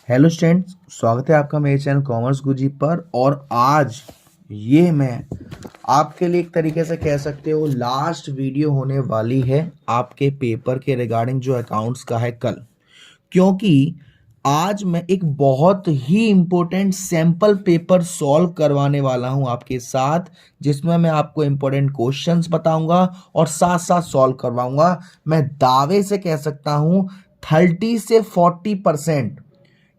Hello students, स्वागत है आपका मेरे चैनल कॉमर्स गुरुजी पर। और आज ये मैं आपके लिए एक तरीके से कह सकते हो लास्ट वीडियो होने वाली है आपके पेपर के रिगार्डिंग जो अकाउंट्स का है कल, क्योंकि आज मैं एक बहुत ही इंपॉर्टेंट सैंपल पेपर सॉल्व करवाने वाला हूं आपके साथ, जिसमें मैं आपको इंपॉर्टेंट क्वेश्चंस बताऊंगा और साथ साथ सॉल्व करवाऊंगा। मैं दावे से कह सकता हूं 30 से 40%,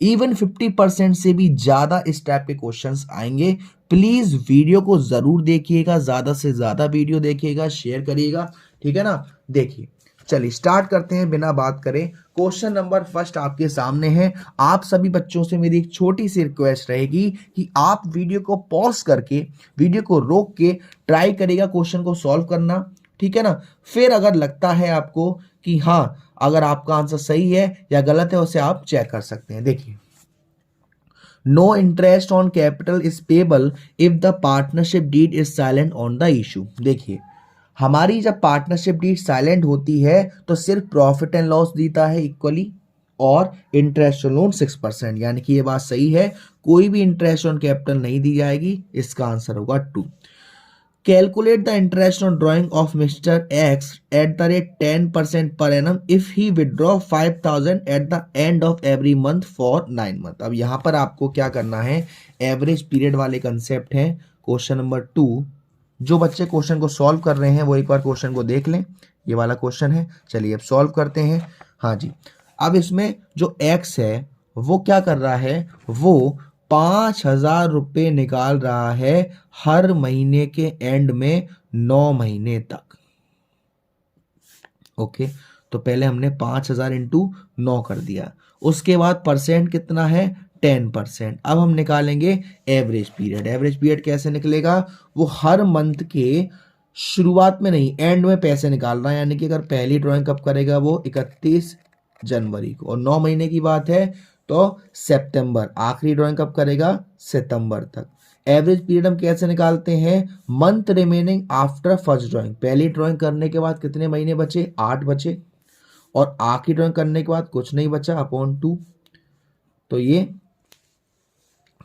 इवन 50% से भी ज्यादा इस टाइप के क्वेश्चंस आएंगे। प्लीज वीडियो को जरूर देखिएगा, ज्यादा से ज्यादा वीडियो देखिएगा, शेयर करिएगा, ठीक है ना। देखिए, चलिए स्टार्ट करते हैं बिना बात करें। क्वेश्चन नंबर फर्स्ट आपके सामने है। आप सभी बच्चों से मेरी एक छोटी सी रिक्वेस्ट रहेगी कि आप वीडियो को पॉज करके, वीडियो को रोक के ट्राई करिएगा क्वेश्चन को सॉल्व करना, ठीक है ना। फिर अगर लगता है आपको कि हाँ, अगर आपका आंसर सही है या गलत है, उसे आप चेक कर सकते हैं। देखिए, no interest on capital is payable if the partnership deed is silent on the issue. देखिए, हमारी जब पार्टनरशिप डीड साइलेंट होती है तो सिर्फ प्रॉफिट एंड लॉस देता है इक्वली, और इंटरेस्ट ऑन लोन 6%, यानी कि ये बात सही है, कोई भी इंटरेस्ट ऑन कैपिटल नहीं दी जाएगी। इसका आंसर होगा 2। Calculate the interest on drawing of Mr. X at the rate 10% per annum if he withdraw 5,000 at the end of every month for 9 months। अब यहाँ पर आपको क्या करना है, एवरेज पीरियड वाले कंसेप्ट है। क्वेश्चन नंबर 2, जो बच्चे क्वेश्चन को सॉल्व कर रहे हैं वो एक बार क्वेश्चन को देख लें। ये वाला क्वेश्चन है, चलिए अब सॉल्व करते हैं। हाँ जी, अब इसमें जो X है वो क्या कर रहा है, वो 5,000 रुपये निकाल रहा है हर महीने के एंड में 9 महीने तक। ओके, तो पहले हमने 5,000 इंटू 9 कर दिया, उसके बाद परसेंट कितना है, 10%। अब हम निकालेंगे एवरेज पीरियड। एवरेज पीरियड कैसे निकलेगा, वो हर मंथ के शुरुआत में नहीं, एंड में पैसे निकाल रहा है, यानी कि अगर पहली ड्राइंग कब करेगा, वो 31 जनवरी को, और 9 महीने की बात है तो सितंबर। आखिरी ड्राइंग कब करेगा, सितंबर तक। एवरेज पीरियड हम कैसे निकालते हैं, month remaining after first drawing. पहली ड्राइंग करने के बाद कितने महीने बचे, 8 बचे, और आखिरी ड्राइंग करने के बाद कुछ नहीं बचा, अपॉन 2। तो ये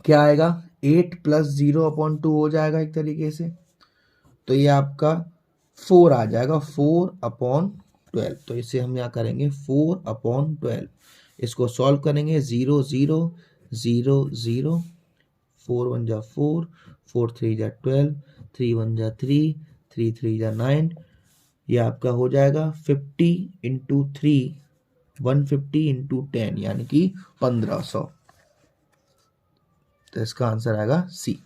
क्या आएगा, 8 + 0 अपॉन 2 हो जाएगा एक तरीके से। तो ये आपका 4 आ जाएगा, 4/12। तो इसे हम यहाँ करेंगे 4/12। इसको सॉल्व करेंगे, 0 0 0 0, 4 1 जा 4, 4 3 जा 12, 3 1 जा 3, 3 3 जा 9। ये आपका हो जाएगा 50 × 3, 150 × 10, यानी कि 1500। तो इसका आंसर आएगा सी।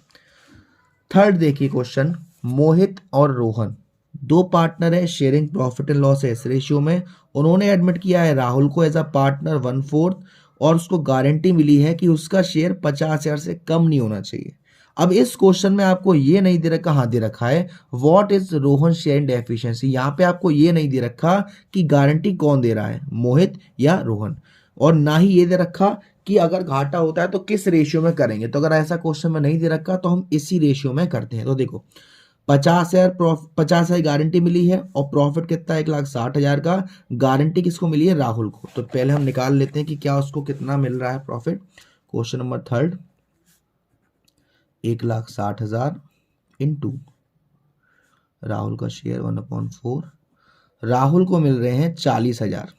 थर्ड देखिए क्वेश्चन, मोहित और रोहन दो पार्टनर है, sharing profit and loss S ratio में। उन्होंने एडमिट किया है राहुल को एज अ पार्टनर 1/4, और उसको गारंटी मिली है कि उसका शेयर 50,000 से कम नहीं होना चाहिए। अब इस क्वेश्चन में आपको ये नहीं दे रखा, हाँ दे रखा है what is Rohan sharing deficiency. यहाँ पे आपको ये नहीं दे रखा कि गारंटी कौन दे रहा है, मोहित या रोहन, और ना ही ये दे रखा कि अगर घाटा होता है तो किस रेशियो में करेंगे। तो अगर ऐसा क्वेश्चन में नहीं दे रखा तो हम इसी रेशियो में करते हैं। तो देखो, 50,000 गारंटी मिली है, और प्रॉफिट कितना है, 1,60,000 का। गारंटी किसको मिली है, राहुल को। तो पहले हम निकाल लेते हैं कि क्या उसको कितना मिल रहा है profit. Question number third, 1,60,000 into Rahul का शेयर 1/4। राहुल को मिल रहे हैं 40,000।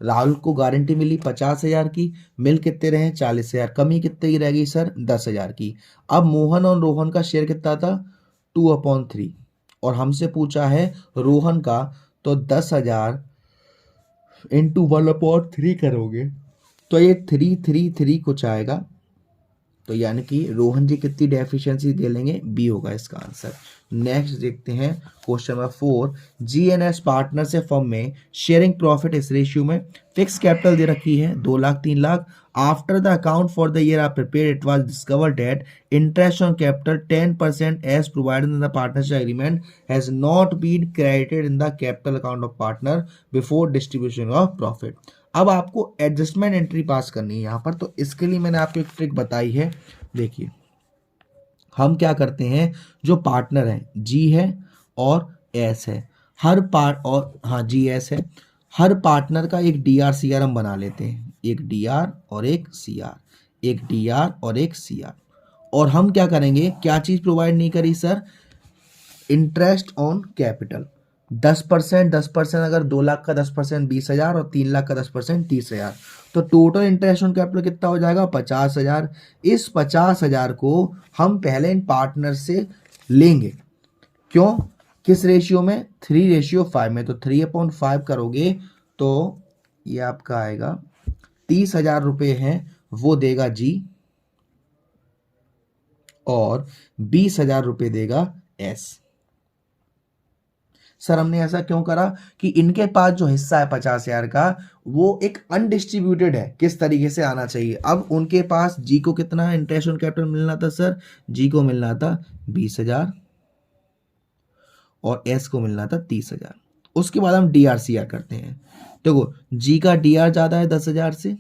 राहुल को गारंटी मिली 50,000 की, मिल कितने रहे हैं, 40,000। कमी कितने की रह गई सर, 10,000 की। अब मोहन और रोहन का शेयर कितना था, 2/3, और हमसे पूछा है रोहन का, तो 10,000 इंटू 1/3 करोगे तो ये 333 कुछ आएगा। तो यानी कि रोहन जी कितनी डेफिशिएंसी दे लेंगे, बी होगा इसका आंसर। नेक्स्ट देखते हैं क्वेश्चन नंबर 4, GNS पार्टनर से फर्म में शेयरिंग प्रॉफिट इस रेशियो में। फिक्स कैपिटल दे रखी है 2 lakh 3 lakh. After the account for the year are prepared, it was discovered that interest on capital 10% as provided in the partnership agreement has not been credited in the capital account of partner before distribution of profit. अब आपको adjustment entry पास करनी है यहाँ पर, तो इसके लिए मैंने आपको एक ट्रिक बताई है। देखिए, हम क्या करते हैं, जो पार्टनर है जी है और एस है, हर पार्ट, और हाँ जी एस है, हर पार्टनर का एक DRCR हम बना लेते हैं। एक DR और एक CR, एक DR और एक CR। और हम क्या करेंगे, क्या चीज़ प्रोवाइड नहीं करी सर, इंटरेस्ट ऑन कैपिटल 10%, 10% अगर 2 लाख का 10% 20,000 और 3 लाख का 10% 30,000, तो टोटल इंटरेस्ट ऑन कैपिटल कितना हो जाएगा 50,000। इस 50,000 को हम पहले इन पार्टनर से लेंगे। क्यों, किस रेशियो में, 3:5 में। तो 3/5 करोगे तो ये आपका आएगा 30,000 रुपये हैं वो देगा जी, और 20,000 रुपये देगा एस। सर हमने ऐसा क्यों करा कि इनके पास जो हिस्सा है 50,000 का वो एक अनडिस्ट्रीब्यूटेड है, किस तरीके से आना चाहिए। अब उनके पास जी को कितना इंटरेस्ट ऑन कैपिटल मिलना था सर, जी को मिलना था 20,000 और एस को मिलना था 30,000। उसके बाद हम DRCR करते हैं। देखो जी का DR ज्यादा है 10,000 से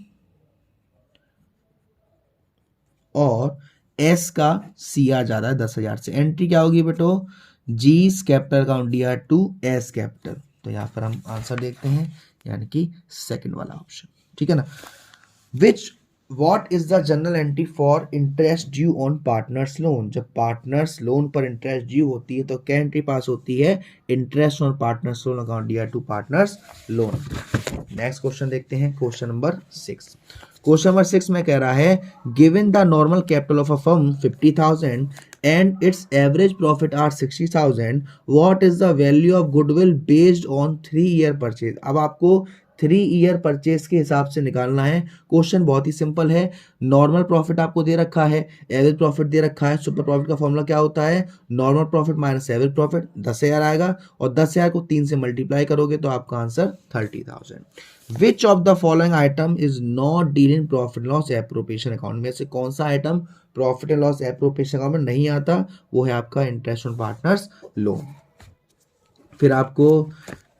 और एस का CR ज्यादा है 10,000 से। एंट्री क्या होगी बेटो, G capital account DR to S capital. तो यहाँ पर हम आंसर देखते हैं, यानी कि सेकंड वाला ऑप्शन, ठीक है ना। Which what is the journal entry for interest due on partners loan. जब पार्टनर्स लोन पर इंटरेस्ट ड्यू होती है तो क्या एंट्री पास होती है, interest on partners loan account DR to partners loan. Next question देखते हैं, क्वेश्चन नंबर 6। क्वेश्चन नंबर 6 में कह रहा है given the normal capital of a firm 50,000 and its average profit are 60,000, what is the value of goodwill based on 3-year purchase। अब आपको 3-year purchase के हिसाब से निकालना है। क्वेश्चन बहुत ही सिंपल है, नॉर्मल प्रॉफिट आपको दे रखा है, एवरेज प्रॉफिट दे रखा है। सुपर प्रॉफिट का फॉर्मूला क्या होता है, normal profit minus average profit, 10,000 आएगा और 10,000 को 3 से मल्टीप्लाई करोगे तो आपका answer 30,000। Which of the following item is not deal in profit loss appropriation account में से कौन सा item profit and loss appropriation account में नहीं आता, वो है आपका इंटरेस्ट ऑन पार्टनर्स लोन। फिर आपको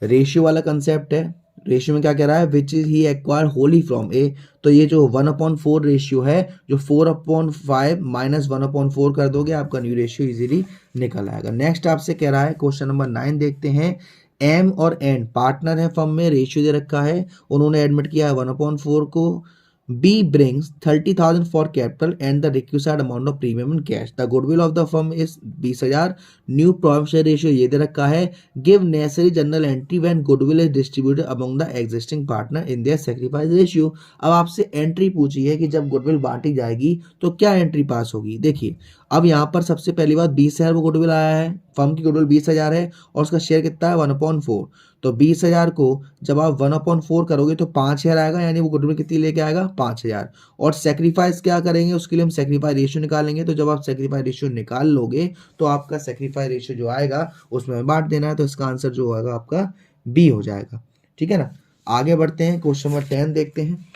रेशियो वाला कंसेप्ट है, रेशियो में क्या कह रहा है, which is he acquire wholly from A. तो ये जो 1/4 रेशियो है, जो 4/5 माइनस 1/4 कर दोगे आपका न्यू रेशियो इजीली निकल आएगा। नेक्स्ट आपसे कह रहा है क्वेश्चन नंबर 9 देखते हैं। एम और एन पार्टनर है फर्म में, रेशियो दे रखा है, उन्होंने एडमिट किया है 1/4 को। B brings 30,000 for capital and the requisite amount of premium in cash. The goodwill of the firm is 20,000. New profit share ratio ये दे रखा है। Give necessary journal entry when goodwill is distributed among the existing partner in their sacrifice ratio. अब आपसे entry पूछी है कि जब goodwill बांटी जाएगी तो क्या एंट्री पास होगी। देखिए अब यहाँ पर सबसे पहली बात 20,000 वो गुडविल आया है, फर्म की गुडविल 20,000 है और उसका शेयर कितना है 1/4। तो 20,000 को जब आप 1/4 करोगे तो 5,000 आएगा, यानी वो गुडविल कितनी लेके आएगा 5,000। और सेक्रीफाइस क्या करेंगे, उसके लिए हम सेक्रीफाइस रेशियो निकालेंगे। तो जब आप सेक्रीफाइस रेशियो निकाल लोगे तो आपका सेक्रीफाइस रेशियो जो आएगा उसमें बांट देना है, तो इसका आंसर जो होगा आपका B हो जाएगा, ठीक है ना। आगे बढ़ते हैं, क्वेश्चन नंबर 10 देखते हैं।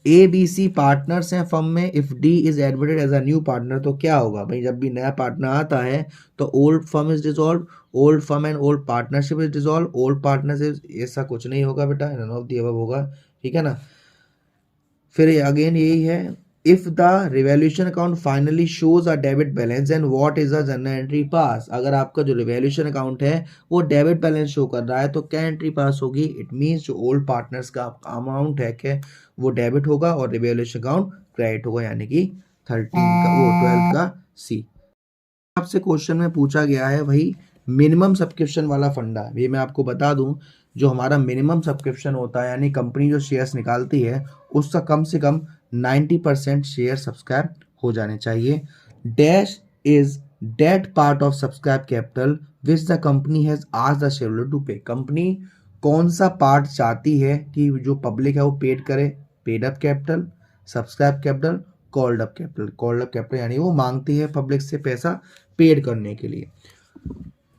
ABC पार्टनर्स हैं फर्म में, if D is admitted as a new partner तो क्या होगा भाई, जब भी नया पार्टनर आता है तो old firm is dissolve, old firm and old partnership is dissolve, old partnership, ऐसा कुछ नहीं होगा बेटा, नन ऑफ द अबव होगा, ठीक है ना। फिर अगेन यही है, if the revaluation account finally shows a debit balance and what is a general entry पास। अगर आपका जो रिवैल्यूएशन अकाउंट है वो डेबिट बैलेंस शो कर रहा है तो क्या एंट्री पास होगी, इट मींस जो ओल्ड पार्टनर्स का अमाउंट है क्या वो डेबिट होगा और रिवैल्यूएशन अकाउंट क्रेडिट होगा, यानी कि 12 का C। आपसे क्वेश्चन में पूछा गया है भाई मिनिमम सब्सक्रिप्शन वाला फंडा, ये मैं आपको बता दूं, जो हमारा मिनिमम सब्सक्रिप्शन होता है यानी कंपनी जो शेयर्स निकालती है उसका कम से कम 90% शेयर सब्सक्राइब हो जाने चाहिए। Dash is that part of subscribe capital which the company has asked the shareholder to pay. Company कौन सा पार्ट चाहती है कि जो पब्लिक है वो पेड करे, paid up capital, subscribe capital, called up capital. Called up capital यानी वो मांगती है पब्लिक से पैसा पेड करने के लिए।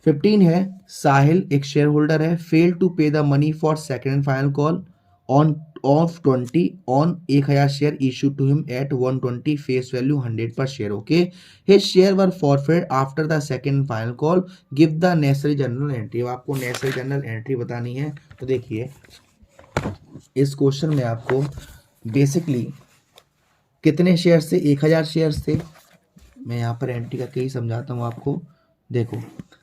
15 है, साहिल एक शेयर होल्डर है, fail to pay the money for second and final call on of 20 on 1,000 share issue to him at 120 face value 100 per share. Okay, his share were forfeit after the second and final call, give the necessary journal entry. अब आपको necessary journal entry बतानी है। तो देखिए इस question में आपको basically कितने शेयर से, 1,000 शेयर थे। मैं यहाँ पर एंट्री करके ही समझाता हूँ आपको। देखो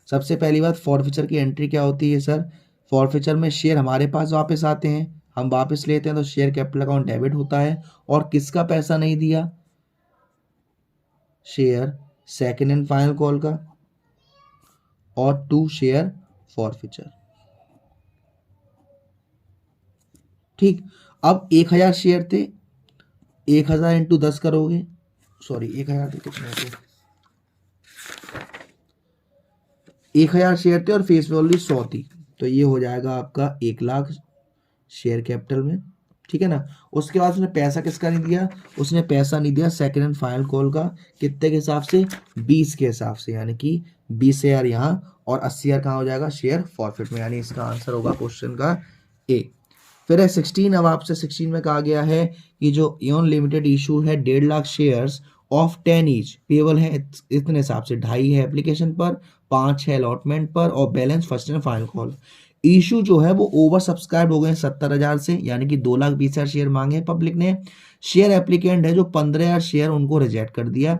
सबसे पहली बात फॉरफिचर की एंट्री क्या होती है सर, फॉरफिचर में शेयर हमारे पास वापस आते हैं, हम वापस लेते हैं तो शेयर कैपिटल अकाउंट डेबिट होता है। और किसका पैसा नहीं दिया? Share second and final call का, और 2 शेयर फॉरफिचर। ठीक, अब 1000 शेयर थे, 1000 इंटू 10 करोगे, सॉरी 1000 थे, कितने थे? 1000 शेयर थे और फेस वैल्यू 100 थी, तो ये हो जाएगा आपका 1 लाख शेयर कैपिटल में। ठीक है ना। उसके बाद उसने पैसा किसका नहीं दिया? उसने पैसा नहीं दिया सेकंड एंड फाइनल कॉल का। कितने के हिसाब से? 20 के हिसाब से, यानी कि 20,000 यहाँ और 80,000 कहाँ हो जाएगा? शेयर फॉरफिट में, यानी इसका आंसर होगा क्वेश्चन का ए। फिर है 16। अब आपसे 16 में कहा गया है कि जो इयन लिमिटेड इशू है 1.5 lakh shares of 10 each, payable है इतने हिसाब से, 2.5 है एप्लीकेशन पर, 5 है अलॉटमेंट पर, और balance first and final call. Issue जो है वो ओवर सब्सक्राइब हो गए 70,000 से, यानी कि 2,20,000 शेयर मांगे पब्लिक ने। शेयर एप्लीकेंट है जो 15,000 शेयर, उनको रिजेक्ट कर दिया।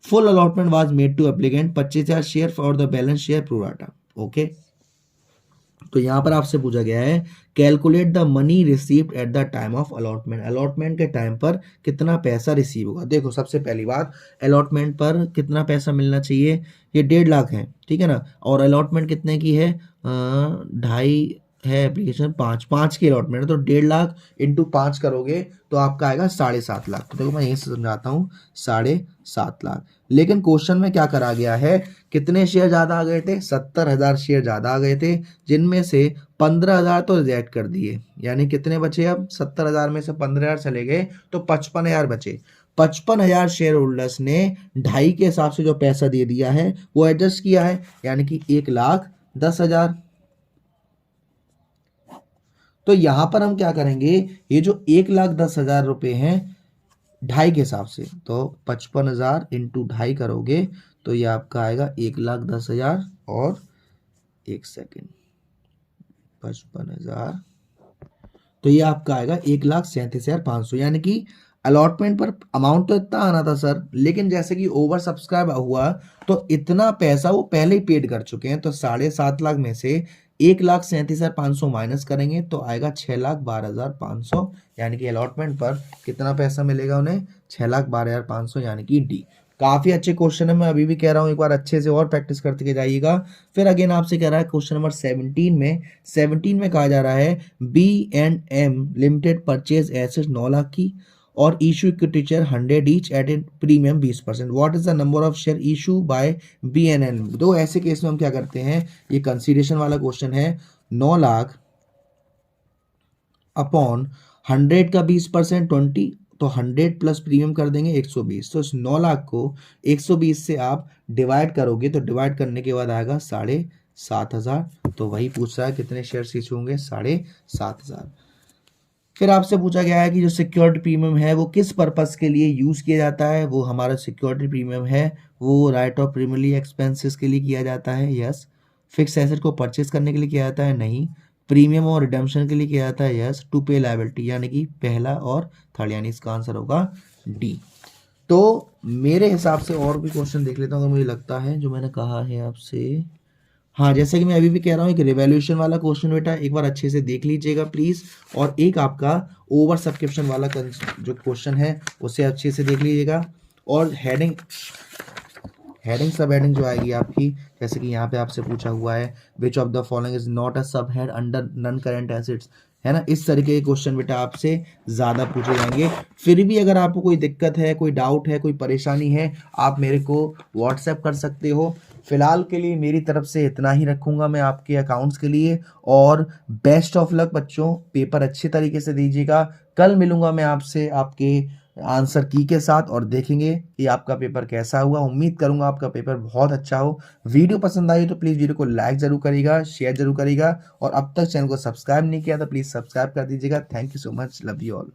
Full allotment was made to applicant 25,000 share for the balance share pro rata. Okay, तो यहां पर आपसे पूछा गया है calculate the money received at the time of allotment. Allotment के टाइम पर कितना पैसा रिसीव होगा। देखो सबसे पहली बात, अलॉटमेंट पर कितना पैसा मिलना चाहिए? ये 1.5 लाख है, ठीक है ना। और अलॉटमेंट कितने की है? 2.5 है एप्लीकेशन, 5 की अलॉटमेंट है, तो 1.5 लाख इंटू 5 करोगे तो आपका आएगा 7.5 लाख। तो देखो मैं यहीं से समझाता हूँ, 7.5 लाख। लेकिन क्वेश्चन में क्या करा गया है? कितने शेयर ज्यादा आ गए थे? 70,000 शेयर ज्यादा आ गए थे, जिनमें से 15,000 तो रिजेक्ट कर दिए, यानी कितने बचे? अब 70,000 में से 15,000 चले गए तो 55,000 बचे। 55,000 शेयर होल्डर्स ने 2.5 के हिसाब से जो पैसा दे दिया है वो एडजस्ट किया है, यानी कि 1,10,000। तो यहां पर हम क्या करेंगे? ये जो 1,10,000 रुपए हैं 2.5 के हिसाब से, तो 55,000 इंटू 2.5 करोगे तो ये आपका आएगा 1,10,000 और 1 सेकेंड 55,000, तो ये आपका आएगा 1,37,500। यानी कि अलॉटमेंट पर अमाउंट तो इतना आना था सर, लेकिन जैसे कि ओवर सब्सक्राइब हुआ तो इतना पैसा वो पहले ही पेड कर चुके हैं, तो 7.5 लाख में से 1,37,500 माइनस करेंगे तो आएगा 6,12,500, यानी कि अलॉटमेंट पर कितना पैसा मिलेगा उन्हें? 6,12,500, यानी कि डी। काफी अच्छे क्वेश्चन है, मैं अभी भी कह रहा हूं एक बार अच्छे से और प्रैक्टिस करते जाइएगा। फिर अगेन आपसे कह रहा है क्वेश्चन नंबर 17 में कहा जा रहा है B&M limited purchase asset 9 lakh की और issue equity share 100 each eight A premium 20%। What is the number of share issue bye B&M? दो ऐसे केस में हम क्या करते हैं, ये कंसीडरेशन वाला क्वेश्चन है। 9 लाख अपॉन 100 का 20% 20, तो 100 प्लस प्रीमियम कर देंगे 120। तो इस 9 लाख को 120 से आप डिवाइड करोगे तो डिवाइड करने के बाद आएगा 7,500। तो वही पूछ रहा है कितने शेयर इशू होंगे? 7,500। फिर आपसे पूछा गया है कि जो सिक्योरिटी प्रीमियम है वो किस पर्पस के लिए यूज किया जाता है। वो हमारा सिक्योरिटी प्रीमियम है वो राइट ऑफ प्रीमियरली एक्सपेंसेस के लिए किया जाता है, यस। फिक्स एसेट को परचेज करने के लिए किया जाता है, नहीं। प्रीमियम और रिडम्पशन के लिए किया जाता है, यस। टू पे लायबिलिटी, यानी कि पहला और थर्ड, यानी इसका आंसर होगा डी। तो मेरे हिसाब से और भी क्वेश्चन देख लेता हूँ अगर मुझे लगता है जो मैंने कहा है आपसे। हाँ, जैसे कि मैं अभी भी कह रहा हूँ, एक रिवैल्यूएशन वाला क्वेश्चन बेटा एक बार अच्छे से देख लीजिएगा प्लीज, और एक आपका ओवर सब्सक्रिप्शन वाला जो क्वेश्चन है उसे अच्छे से देख लीजिएगा। और हेडिंग सब हेडिंग जो आएगी आपकी, जैसे कि यहाँ पे आपसे पूछा हुआ है which of the following is not a sub head under non current assets, है ना। इस तरीके के क्वेश्चन बेटा आपसे ज़्यादा पूछे जाएंगे। फिर भी अगर आपको कोई दिक्कत है, कोई डाउट है, कोई परेशानी है, आप मेरे को व्हाट्सएप कर सकते हो। फिलहाल के लिए मेरी तरफ से इतना ही रखूंगा मैं आपके अकाउंट्स के लिए, और बेस्ट ऑफ लक बच्चों, पेपर अच्छे तरीके से दीजिएगा। कल मिलूंगा मैं आपसे आपके आंसर की के साथ और देखेंगे कि आपका पेपर कैसा हुआ। उम्मीद करूंगा आपका पेपर बहुत अच्छा हो। वीडियो पसंद आई तो प्लीज़ वीडियो को लाइक ज़रूर करिएगा, शेयर ज़रूर करिएगा, और अब तक चैनल को सब्सक्राइब नहीं किया तो प्लीज़ सब्सक्राइब कर दीजिएगा। Thank you so much, love you all.